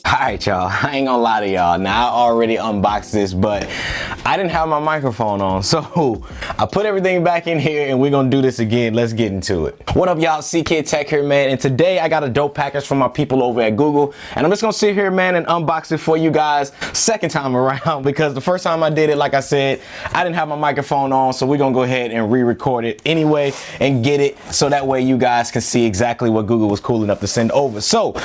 Alright y'all, I ain't gonna lie to y'all. Now I already unboxed this, but I didn't have my microphone on, so I put everything back in here and we're gonna do this again. Let's get into it. What up y'all, CK Tech here, man, and today I got a dope package from my people over at Google, and I'm just gonna sit here, man, and unbox it for you guys second time around, because the first time I did it, like I said, I didn't have my microphone on, so we're gonna go ahead and re-record it anyway and get it so that way you guys can see exactly what Google was cool enough to send over. So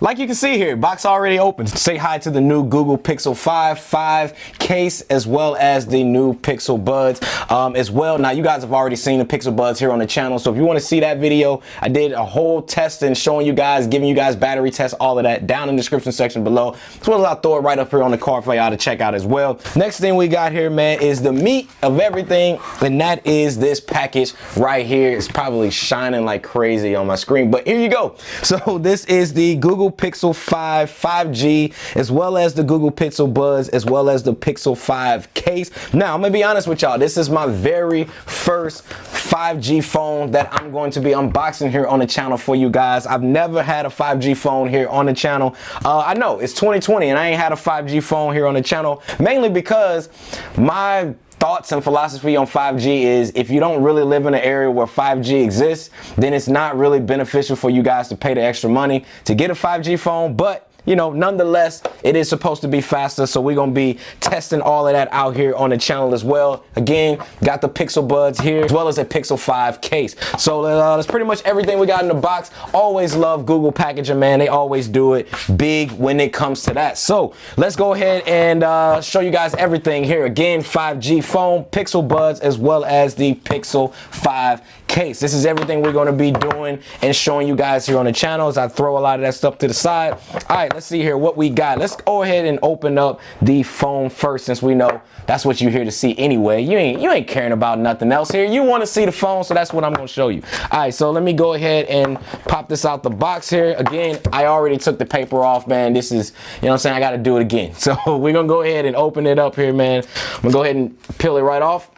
like you can see here, box already open. Say hi to the new Google Pixel 5 case, as well as the new Pixel Buds as well. Now you guys have already seen the Pixel Buds here on the channel, so if you want to see that video, I did a whole test and showing you guys, giving you guys battery tests, all of that down in the description section below, as well as I'll throw it right up here on the card for y'all to check out as well. Next thing we got here, man, is the meat of everything, and that is this package right here. It's probably shining like crazy on my screen, but here you go. So this is the Google Pixel 5 5G, as well as the Google Pixel Buds, as well as the Pixel 5 case. Now, I'm gonna be honest with y'all, this is my very first 5G phone that I'm going to be unboxing here on the channel for you guys. I've never had a 5G phone here on the channel. I know it's 2020 and I ain't had a 5G phone here on the channel, mainly because my thoughts and philosophy on 5G is if you don't really live in an area where 5G exists, then it's not really beneficial for you guys to pay the extra money to get a 5G phone. But you know, nonetheless, it is supposed to be faster, so we're gonna be testing all of that out here on the channel as well. Again, got the Pixel Buds here, as well as a Pixel 5 case. So that's pretty much everything we got in the box. Always love Google packaging, man. They always do it big when it comes to that. So let's go ahead and show you guys everything here. Again, 5G phone, Pixel Buds, as well as the Pixel 5 case. This is everything we're gonna be doing and showing you guys here on the channel as I throw a lot of that stuff to the side. All right, let's see here what we got. Let's go ahead and open up the phone first, since we know that's what you're here to see anyway. You ain't caring about nothing else here. You want to see the phone, so that's what I'm gonna show you. All right, so let me go ahead and pop this out the box here. Again, I already took the paper off, man. This is, you know what I'm saying, I got to do it again. So we're gonna go ahead and open it up here, man. I'm gonna go ahead and peel it right off.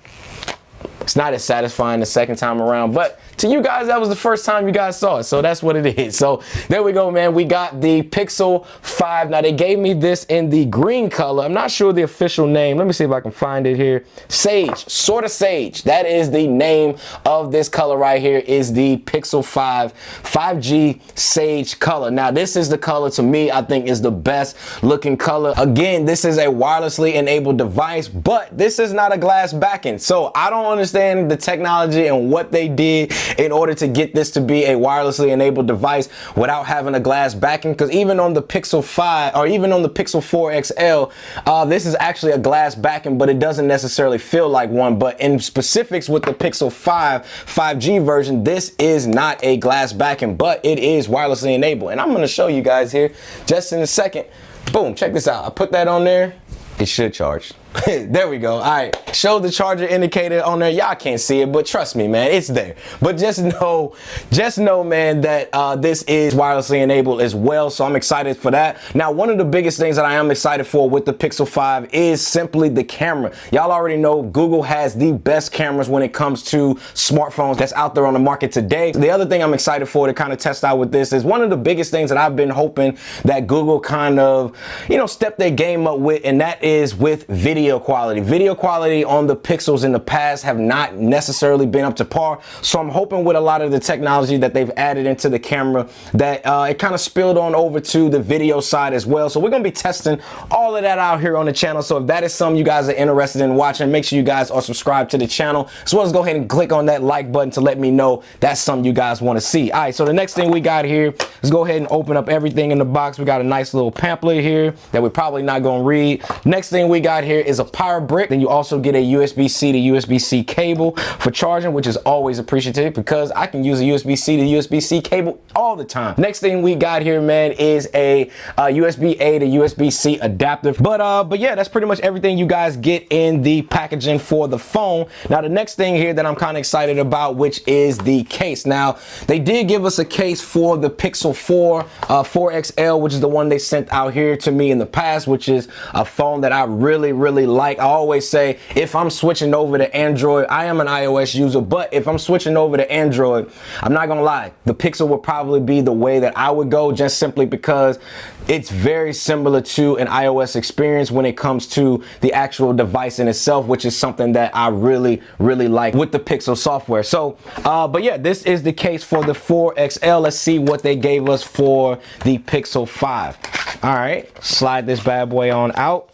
It's not as satisfying the second time around, but to you guys, that was the first time you guys saw it, so that's what it is. So there we go, man. We got the Pixel 5. Now they gave me this in the green color. I'm not sure the official name. Let me see if I can find it here. Sage, Sorta Sage. That is the name of this color right here, is the Pixel 5 5G Sage color. Now this is the color, to me, I think is the best looking color. Again, this is a wirelessly enabled device, but this is not a glass backing. So I don't understand the technology and what they did in order to get this to be a wirelessly enabled device without having a glass backing, because even on the Pixel 5 or even on the Pixel 4 XL, this is actually a glass backing, but it doesn't necessarily feel like one. But in specifics with the Pixel 5 5G version, this is not a glass backing, but it is wirelessly enabled, and I'm going to show you guys here just in a second. Boom, check this out. I put that on there. It should charge. There we go. All right, show the charger indicator on there. Y'all can't see it, but trust me, man, it's there. But just know, man, that this is wirelessly enabled as well, so I'm excited for that. Now, one of the biggest things that I am excited for with the Pixel 5 is simply the camera. Y'all already know Google has the best cameras when it comes to smartphones that's out there on the market today. The other thing I'm excited for to kind of test out with this is one of the biggest things that I've been hoping that Google kind of, you know, step their game up with, and that is with video quality. Video quality on the Pixels in the past have not necessarily been up to par, so I'm hoping with a lot of the technology that they've added into the camera that it kind of spilled on over to the video side as well. So we're going to be testing all of that out here on the channel. So if that is something you guys are interested in watching, make sure you guys are subscribed to the channel, as well as go ahead and click on that like button to let me know that's something you guys want to see. All right, so the next thing we got here, let's go ahead and open up everything in the box. We got a nice little pamphlet here that we're probably not going to read. Next thing we got here is a power brick. Then you also get a USB-C to USB-C cable for charging, which is always appreciative because I can use a USB-C to USB-C cable all the time. Next thing we got here, man, is a USB-A to USB-C adapter. But yeah, that's pretty much everything you guys get in the packaging for the phone. Now the next thing here that I'm kind of excited about, which is the case. Now they did give us a case for the Pixel Pixel 4, 4XL, which is the one they sent out here to me in the past, which is a phone that I really, really like. I always say if I'm switching over to Android, I am an iOS user, but if I'm switching over to Android, I'm not gonna lie, the Pixel would probably be the way that I would go, just simply because it's very similar to an iOS experience when it comes to the actual device in itself, which is something that I really, really like with the Pixel software. So, but yeah, this is the case for the 4XL. Let's see what they gave us for the Pixel 5. All right, slide this bad boy on out.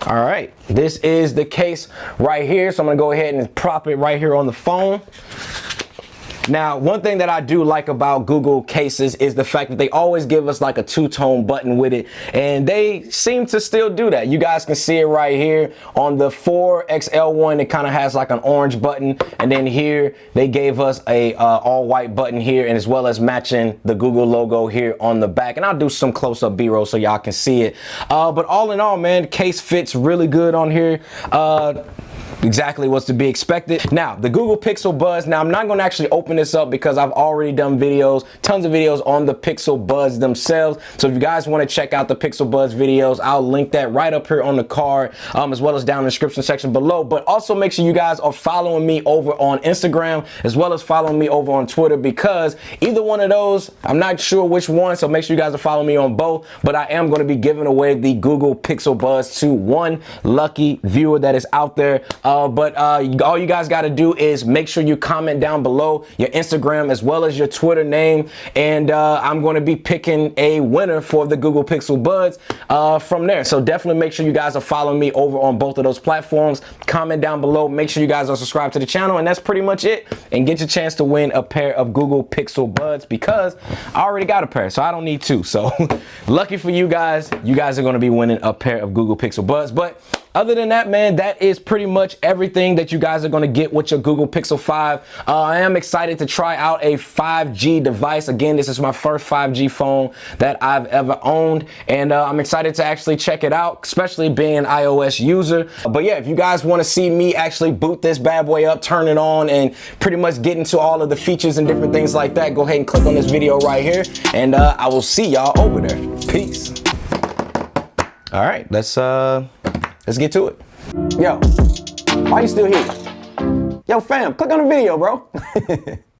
All right, this is the case right here. So I'm gonna go ahead and prop it right here on the phone. Now, one thing that I do like about Google cases is the fact that they always give us like a two-tone button with it, and they seem to still do that. You guys can see it right here on the 4XL one. It kind of has like an orange button, and then here they gave us a all-white button here, and as well as matching the Google logo here on the back. And I'll do some close-up B-roll so y'all can see it. But all in all, man, the case fits really good on here. Exactly what's to be expected. Now, the Google Pixel Buds. Now, I'm not going to actually open this up because I've already done videos, tons of videos on the Pixel Buds themselves. So if you guys want to check out the Pixel Buds videos, I'll link that right up here on the card, as well as down in the description section below. But also make sure you guys are following me over on Instagram, as well as following me over on Twitter, because either one of those, I'm not sure which one, so make sure you guys are following me on both. But I am going to be giving away the Google Pixel Buds to one lucky viewer that is out there. But all you guys got to do is make sure you comment down below your Instagram as well as your Twitter name, and I'm going to be picking a winner for the Google Pixel Buds from there. So definitely make sure you guys are following me over on both of those platforms. Comment down below. Make sure you guys are subscribed to the channel, and that's pretty much it. And get your chance to win a pair of Google Pixel Buds, because I already got a pair, so I don't need two. So lucky for you guys are going to be winning a pair of Google Pixel Buds. But other than that, man, that is pretty much everything that you guys are going to get with your Google Pixel 5. I am excited to try out a 5G device. Again, this is my first 5G phone that I've ever owned, and I'm excited to actually check it out, especially being an iOS user. But yeah, if you guys want to see me actually boot this bad boy up, turn it on, and pretty much get into all of the features and different things like that, go ahead and click on this video right here, and I will see y'all over there. Peace. All right, let's get to it. Yo, why you still here? Yo, fam, click on the video, bro.